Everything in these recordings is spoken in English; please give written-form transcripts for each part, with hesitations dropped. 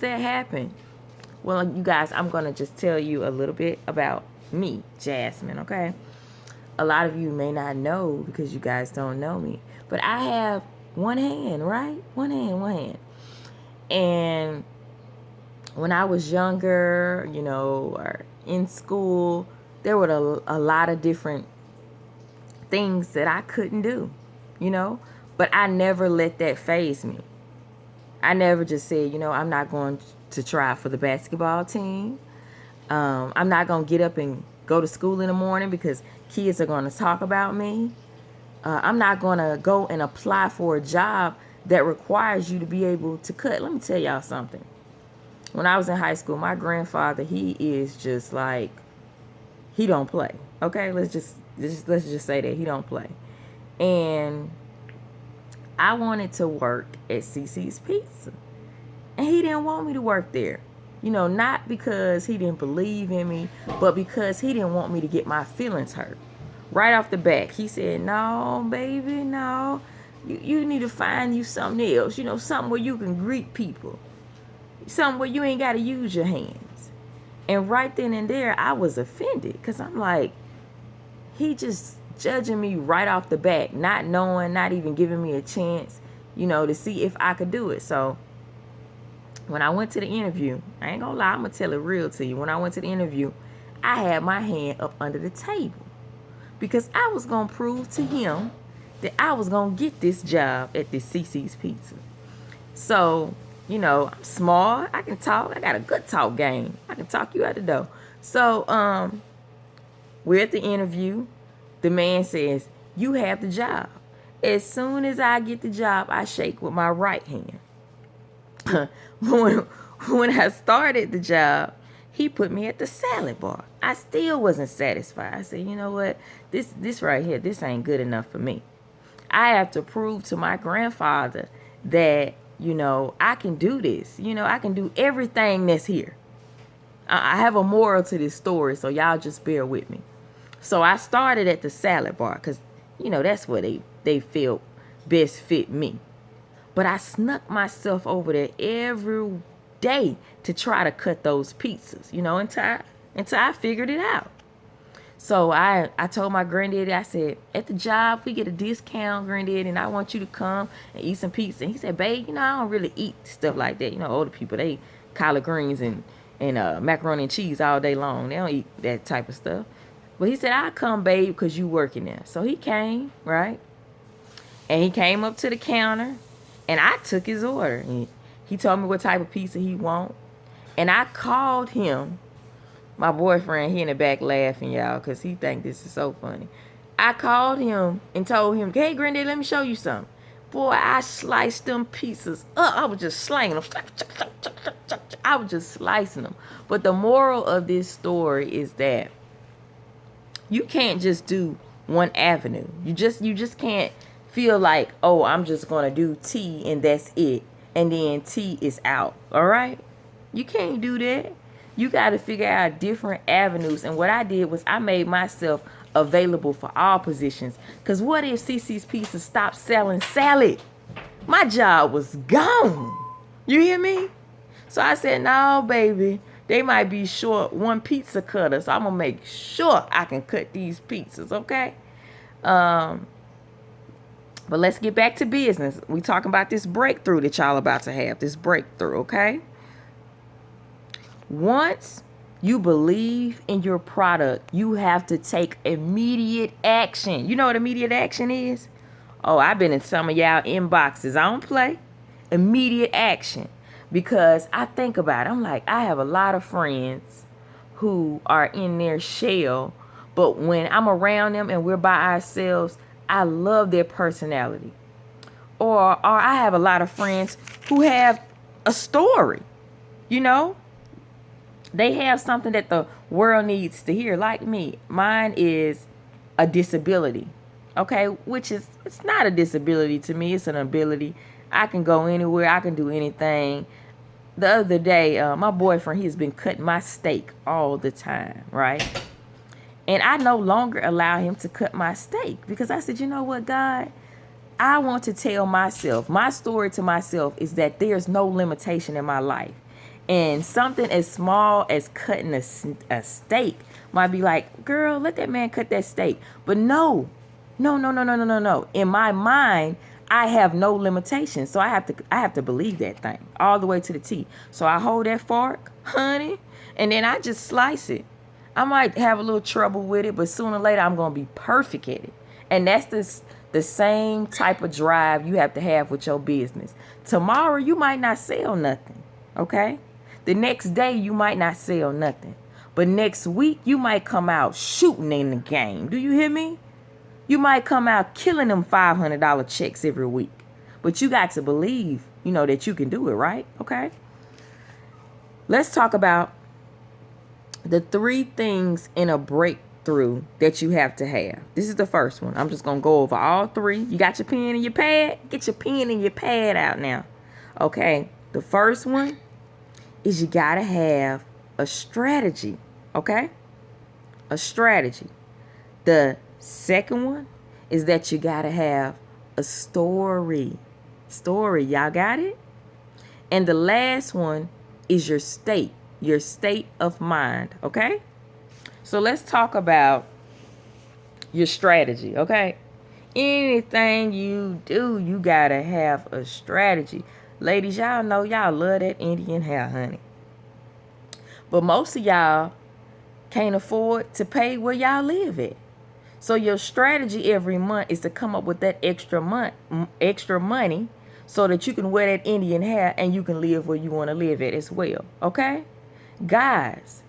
that happen? Well, you guys, I'm going to just tell you a little bit about me, Jasmine, okay? A lot of you may not know because you guys don't know me, but I have one hand, right? One hand. And when I was younger, or in school, there were a lot of different things that I couldn't do, but I never let that faze me. I never just said, I'm not going to try for the basketball team. I'm not going to get up and go to school in the morning because kids are going to talk about me. I'm not going to go and apply for a job that requires you to be able to cut. Let me tell y'all something. When I was in high school, my grandfather, he is just like, he don't play. Okay, let's just say that he don't play. And I wanted to work at CC's Pizza, and he didn't want me to work there. Not because he didn't believe in me, but because he didn't want me to get my feelings hurt. Right off the bat, he said, no, baby, no. You need to find you something else. Something where you can greet people. Something where you ain't got to use your hands. And right then and there, I was offended because I'm like, he just judging me right off the bat, not knowing, not even giving me a chance, to see if I could do it. So when I went to the interview, I ain't gonna lie, I'm gonna tell it real to you. When I went to the interview, I had my hand up under the table because I was gonna prove to him that I was gonna get this job at this CC's Pizza. So, I'm small, I can talk, I got a good talk game. I can talk you out the door. So, we're at the interview. The man says, you have the job. As soon as I get the job, I shake with my right hand. when I started the job, he put me at the salad bar. I still wasn't satisfied. I said, you know what? This right here, this ain't good enough for me. I have to prove to my grandfather that, I can do this. I can do everything that's here. I have a moral to this story, so y'all just bear with me. So I started at the salad bar because, that's where they felt best fit me. But I snuck myself over there every day to try to cut those pizzas, until I figured it out. So I told my granddaddy, I said, at the job, we get a discount, granddaddy, and I want you to come and eat some pizza. And he said, babe, I don't really eat stuff like that. Older people, they collard greens and macaroni and cheese all day long. They don't eat that type of stuff. But he said, I'll come, babe, because you working there. So he came, right? And he came up to the counter, and I took his order. And he told me what type of pizza he want. And I called him. My boyfriend, he in the back laughing, y'all, because he think this is so funny. I called him and told him, hey, granddad, let me show you something. Boy, I sliced them pizzas up. I was just slanging them. I was just slicing them. But the moral of this story is that you can't just do one avenue. You just can't feel like, oh, I'm just going to do T and that's it. And then T is out. All right? You can't do that. You got to figure out different avenues. And what I did was I made myself available for all positions. Because what if CC's Pizza stopped selling salad? My job was gone. You hear me? So I said, no, baby. They might be short one pizza cutter, so I'm going to make sure I can cut these pizzas, okay? But let's get back to business. We talking about this breakthrough that y'all about to have, this breakthrough, okay? Once you believe in your product, you have to take immediate action. You know what immediate action is? Oh, I've been in some of y'all inboxes. I don't play. Immediate action. Because I think about it. I'm like, I have a lot of friends who are in their shell. But when I'm around them and we're by ourselves, I love their personality. Or I have a lot of friends who have a story. They have something that the world needs to hear. Like me. Mine is a disability. Okay? Which is, it's not a disability to me. It's an ability. I can go anywhere. I can do anything. The other day, my boyfriend, he's been cutting my steak all the time, right? And I no longer allow him to cut my steak because I said, you know what, God? I want to tell myself, my story to myself is that there's no limitation in my life. And something as small as cutting a steak might be like, girl, let that man cut that steak. But no, no, no, no, no, no, no, no. In my mind, I have no limitations. So I have to believe that thing all the way to the T. So I hold that fork, honey, and then I just slice it. I might have a little trouble with it, but sooner or later I'm gonna be perfect at it. And that's the same type of drive you have to have with your business. Tomorrow you might not sell nothing, okay? The next day you might not sell nothing. But next week you might come out shooting in the game. Do you hear me? You might come out killing them $500 checks every week. But you got to believe, that you can do it, right? Okay? Let's talk about the 3 things in a breakthrough that you have to have. This is the first one. I'm just going to go over all 3. You got your pen and your pad? Get your pen and your pad out now. Okay. The first one is you got to have a strategy. Okay? A strategy. The second one is that you got to have a story. Story. Y'all got it? And the last one is your state of mind, okay? So let's talk about your strategy, okay? Anything you do, you gotta have a strategy. Ladies, y'all know y'all love that Indian hair, honey. But most of y'all can't afford to pay where y'all live at. So your strategy every month is to come up with that extra money so that you can wear that Indian hair and you can live where you want to live at as well. Okay? Guys,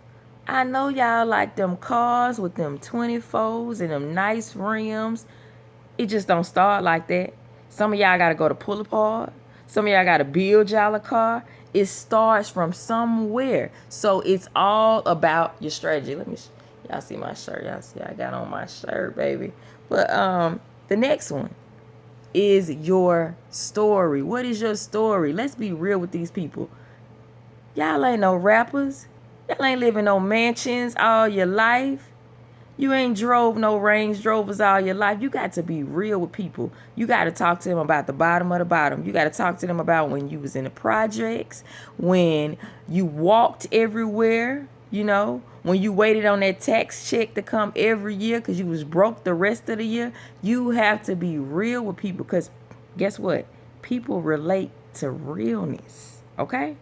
I know y'all like them cars with them 24s and them nice rims. It just don't start like that. Some of y'all got to go to pull apart. Some of y'all got to build y'all a car. It starts from somewhere. So it's all about your strategy. Y'all see my shirt. Y'all see I got on my shirt, baby. But the next one is your story. What is your story? Let's be real with these people. Y'all ain't no rappers. Y'all ain't living no mansions all your life. You ain't drove no Range Rovers all your life. You got to be real with people. You got to talk to them about the bottom of the bottom. You got to talk to them about when you was in the projects, when you walked everywhere, when you waited on that tax check to come every year because you was broke the rest of the year. You have to be real with people because guess what? People relate to realness, okay?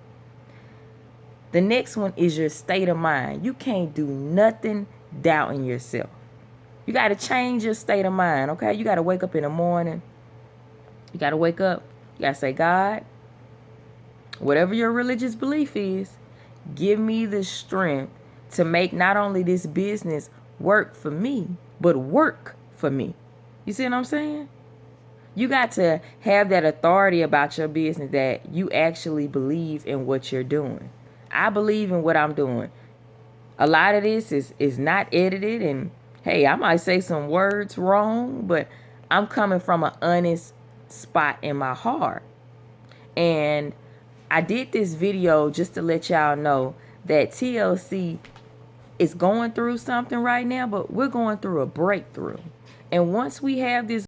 The next one is your state of mind. You can't do nothing doubting yourself. You got to change your state of mind, okay? You got to wake up in the morning. You got to wake up. You got to say, God, whatever your religious belief is, give me the strength to make not only this business work for me, but work for me. You see what I'm saying? You got to have that authority about your business that you actually believe in what you're doing. I believe in what I'm doing. A lot of this is not edited, and hey, I might say some words wrong, but I'm coming from an honest spot in my heart. And I did this video just to let y'all know that TLC is going through something right now, but we're going through a breakthrough. And once we have this,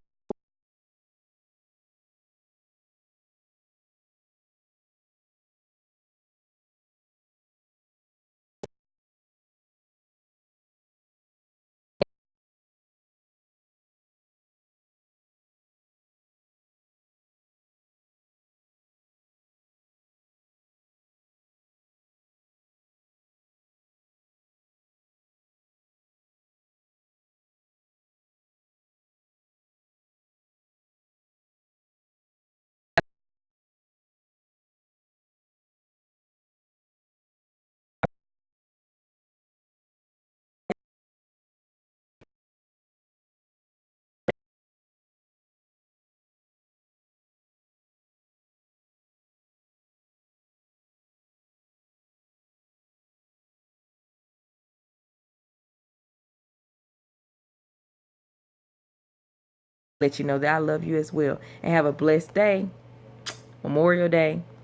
let you know that I love you as well. And have a blessed day. Memorial Day.